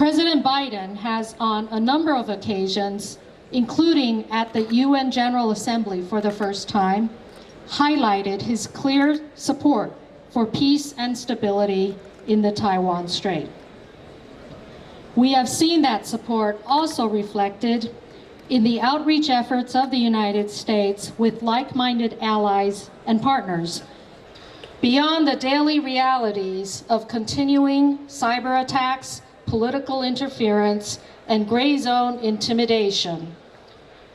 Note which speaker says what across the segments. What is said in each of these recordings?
Speaker 1: President Biden has on a number of occasions, including at the UN General Assembly for the first time, highlighted his clear support for peace and stability in the Taiwan Strait. We have seen that support also reflected in the outreach efforts of the United States with like-minded allies and partners, beyond the daily realities of continuing cyber attacks, political interference, and gray zone intimidation.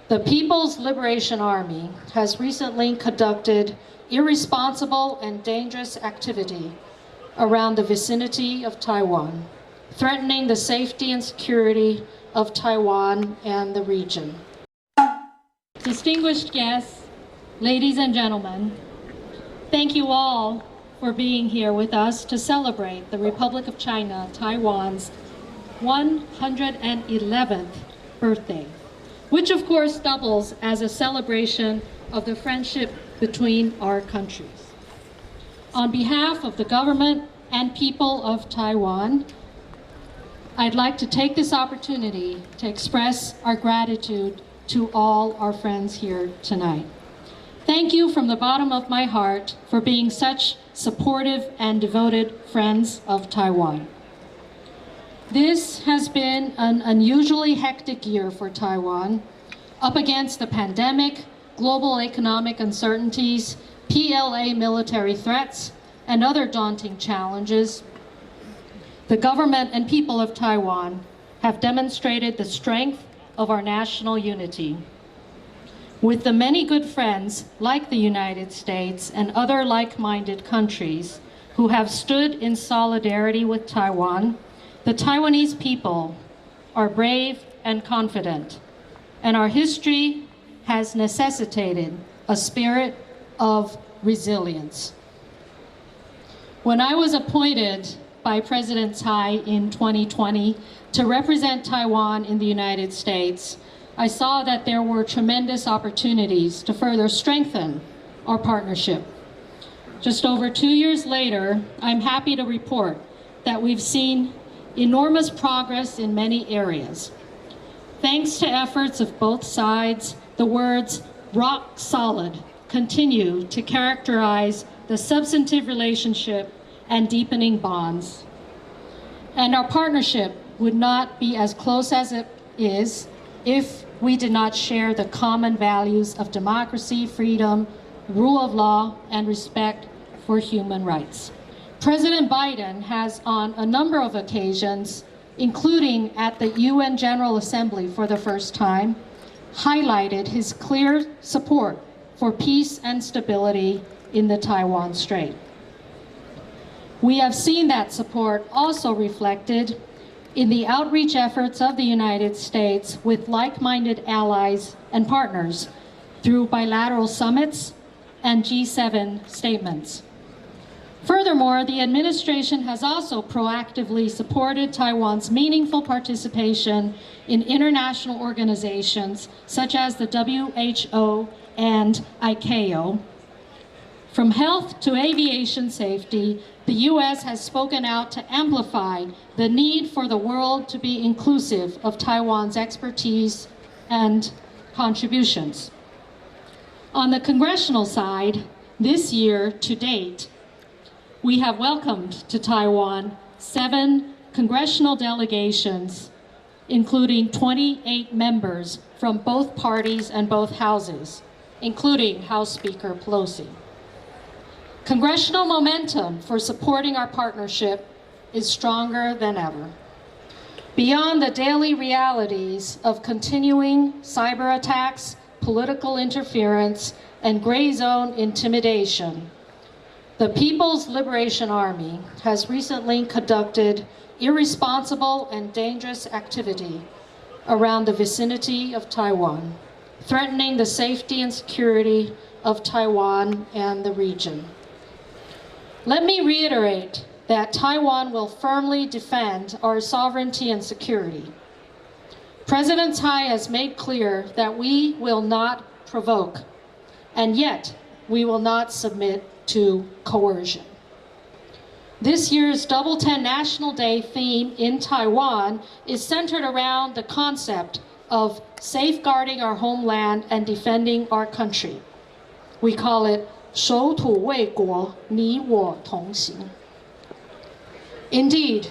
Speaker 1: The People's Liberation Army has recently conducted irresponsible and dangerous activity around the vicinity of Taiwan, threatening the safety and security of Taiwan and the region. Distinguished guests, ladies and gentlemen, thank you all for being here with us to celebrate the Republic of China, Taiwan's 111th birthday, which of course doubles as a celebration of the friendship between our countries. On behalf of the government and people of Taiwan, I'd like to take this opportunity to express our gratitude to all our friends here tonight. Thank you from the bottom of my heart for being such supportive and devoted friends of Taiwan. This has been an unusually hectic year for Taiwan, up against the pandemic, global economic uncertainties, PLA military threats, and other daunting challenges. The government and people of Taiwan have demonstrated the strength of our national unity. With the many good friends like the United States and other like-minded countries who have stood in solidarity with Taiwan, the Taiwanese people are brave and confident, and our history has necessitated a spirit of resilience. When I was appointed by President Tsai in 2020 to represent Taiwan in the United States, I saw that there were tremendous opportunities to further strengthen our partnership. Just over 2 years later, I'm happy to report that we've seen enormous progress in many areas. Thanks to efforts of both sides, the words "rock solid" continue to characterize the substantive relationship and deepening bonds. And our partnership would not be as close as it is if we did not share the common values of democracy, freedom, rule of law, and respect for human rights. President Biden has on a number of occasions, including at the UN General Assembly for the first time, highlighted his clear support for peace and stability in the Taiwan Strait. We have seen that support also reflected in the outreach efforts of the United States with like-minded allies and partners through bilateral summits and G7 statements. Furthermore, the administration has also proactively supported Taiwan's meaningful participation in international organizations such as the WHO and ICAO. From health to aviation safety, the U.S. has spoken out to amplify the need for the world to be inclusive of Taiwan's expertise and contributions. On the congressional side, this year to date, we have welcomed to Taiwan 7 congressional delegations, including 28 members from both parties and both houses, including House Speaker Pelosi. Congressional momentum for supporting our partnership is stronger than ever. Beyond the daily realities of continuing cyber attacks, political interference, and gray zone intimidation, the People's Liberation Army has recently conducted irresponsible and dangerous activity around the vicinity of Taiwan, threatening the safety and security of Taiwan and the region. Let me reiterate that Taiwan will firmly defend our sovereignty and security. President Tsai has made clear that we will not provoke, and yet we will not submit to coercion. This year's Double 10 National Day theme in Taiwan is centered around the concept of safeguarding our homeland and defending our country. We call it 守土卫国，你我同行. Indeed,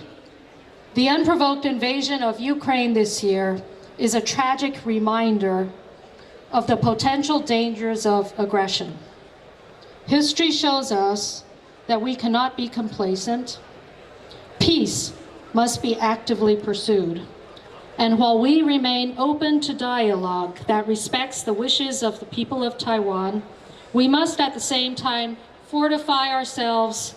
Speaker 1: the unprovoked invasion of Ukraine this year is a tragic reminder of the potential dangers of aggression. History shows us that we cannot be complacent. Peace must be actively pursued. And while we remain open to dialogue that respects the wishes of the people of Taiwan, we must at the same time fortify ourselves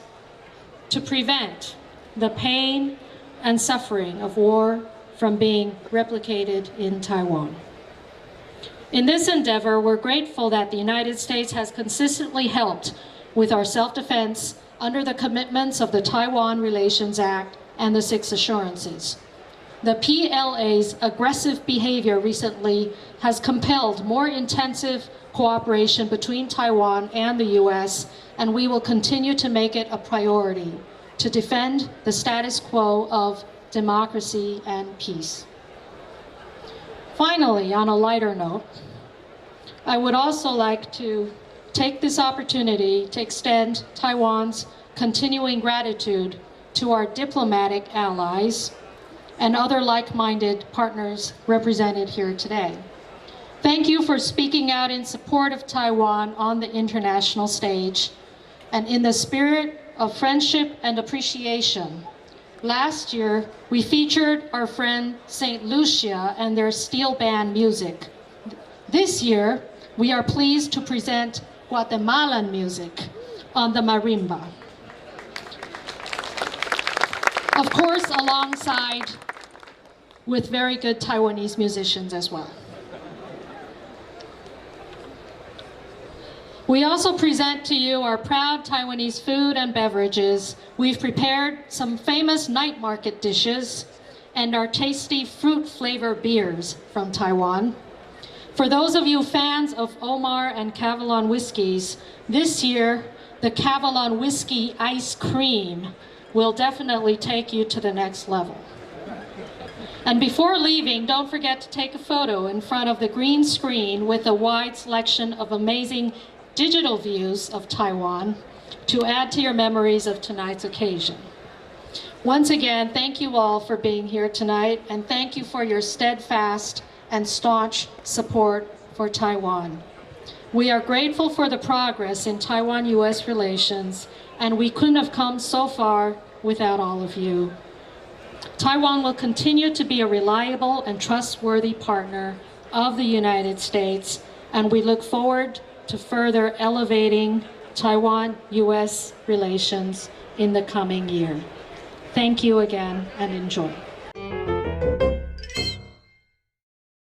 Speaker 1: to prevent the pain and suffering of war from being replicated in Taiwan. In this endeavor, we're grateful that the United States has consistently helped with our self-defense under the commitments of the Taiwan Relations Act and the 6 Assurances. The PLA's aggressive behavior recently has compelled more intensive cooperation between Taiwan and the U.S., and we will continue to make it a priority to defend the status quo of democracy and peace. Finally, on a lighter note, I would also like to take this opportunity to extend Taiwan's continuing gratitude to our diplomatic allies and other like-minded partners represented here today. Thank you for speaking out in support of Taiwan on the international stage. And in the spirit of friendship and appreciation, last year we featured our friend St. Lucia and their steel band music. This year, we are pleased to present Guatemalan music on the marimba. Of course, alongside with very good Taiwanese musicians as well. We also present to you our proud Taiwanese food and beverages. We've prepared some famous night market dishes and our tasty fruit flavor beers from Taiwan. For those of you fans of Omar and Cavalon whiskeys, this year the Cavalon whiskey ice cream will definitely take you to the next level. And before leaving, don't forget to take a photo in front of the green screen with a wide selection of amazing digital views of Taiwan to add to your memories of tonight's occasion. Once again, thank you all for being here tonight, and thank you for your steadfast and staunch support for Taiwan. We are grateful for the progress in Taiwan-U.S. relations, and we couldn't have come so far without all of you. Taiwan will continue to be a reliable and trustworthy partner of the United States, and we look forward to further elevating Taiwan-U.S. relations in the coming year. Thank you again, and enjoy.